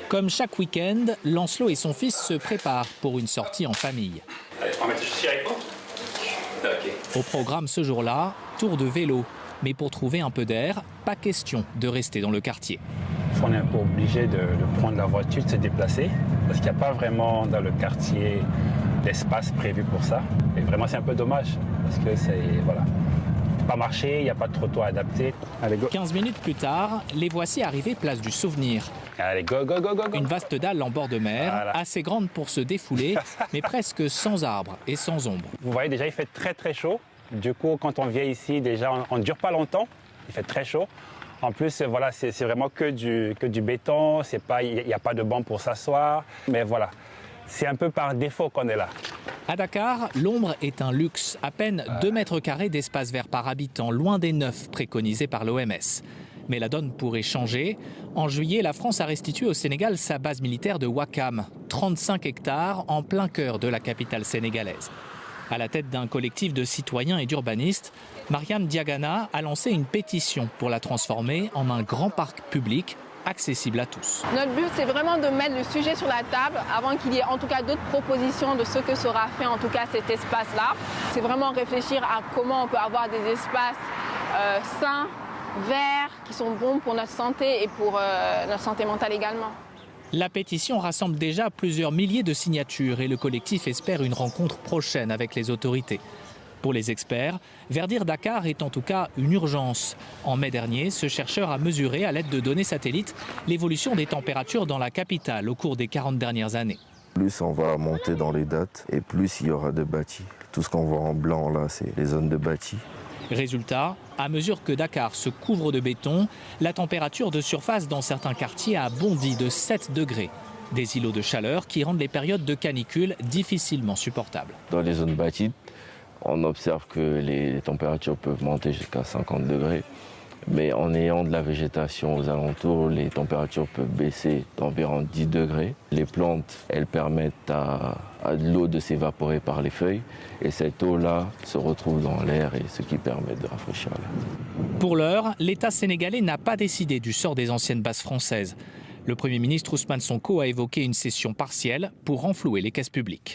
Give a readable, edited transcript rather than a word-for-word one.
Comme chaque week-end, Lancelot et son fils se préparent pour une sortie en famille. Allez, on va mettre ceci avec moi. Ok. Au programme ce jour-là, tour de vélo. Mais pour trouver un peu d'air, pas question de rester dans le quartier. On est un peu obligé de prendre la voiture, de se déplacer, parce qu'il n'y a pas vraiment dans le quartier d'espace prévu pour ça. Et vraiment, c'est un peu dommage, parce que c'est, voilà, pas marcher, il n'y a pas de trottoir adapté. Allez, go. 15 minutes plus tard, les voici arrivés place du Souvenir. Allez, go, go, go, go, go. Une vaste dalle en bord de mer, Voilà. assez grande pour se défouler, mais presque sans arbres et sans ombre. Vous voyez, déjà, il fait très, très chaud. Du coup, quand on vient ici, déjà, on ne dure pas longtemps. Il fait très chaud. En plus, voilà, c'est vraiment que du béton. Il n'y a pas de banc pour s'asseoir. Mais voilà, c'est un peu par défaut qu'on est là. À Dakar, l'ombre est un luxe. À peine 2 mètres carrés d'espace vert par habitant, loin des 9 préconisés par l'OMS. Mais la donne pourrait changer. En juillet, la France a restitué au Sénégal sa base militaire de Ouakam, 35 hectares en plein cœur de la capitale sénégalaise. À la tête d'un collectif de citoyens et d'urbanistes, Mariam Diagana a lancé une pétition pour la transformer en un grand parc public accessible à tous. Notre but, c'est vraiment de mettre le sujet sur la table avant qu'il y ait en tout cas d'autres propositions de ce que sera fait en tout cas cet espace-là. C'est vraiment réfléchir à comment on peut avoir des espaces sains, verts, qui sont bons pour notre santé et pour notre santé mentale également. La pétition rassemble déjà plusieurs milliers de signatures et le collectif espère une rencontre prochaine avec les autorités. Pour les experts, verdir Dakar est en tout cas une urgence. En mai dernier, ce chercheur a mesuré à l'aide de données satellites l'évolution des températures dans la capitale au cours des 40 dernières années. Plus on va monter dans les dates et plus il y aura de bâtis. Tout ce qu'on voit en blanc là, c'est les zones de bâtis. Résultat, à mesure que Dakar se couvre de béton, la température de surface dans certains quartiers a bondi de 7 degrés. Des îlots de chaleur qui rendent les périodes de canicule difficilement supportables. Dans les zones bâties, on observe que les températures peuvent monter jusqu'à 50 degrés. Mais en ayant de la végétation aux alentours, les températures peuvent baisser d'environ 10 degrés. Les plantes, elles permettent à de l'eau de s'évaporer par les feuilles. Et cette eau-là se retrouve dans l'air, et ce qui permet de rafraîchir l'air. Pour l'heure, l'État sénégalais n'a pas décidé du sort des anciennes bases françaises. Le Premier ministre Ousmane Sonko a évoqué une cession partielle pour renflouer les caisses publiques.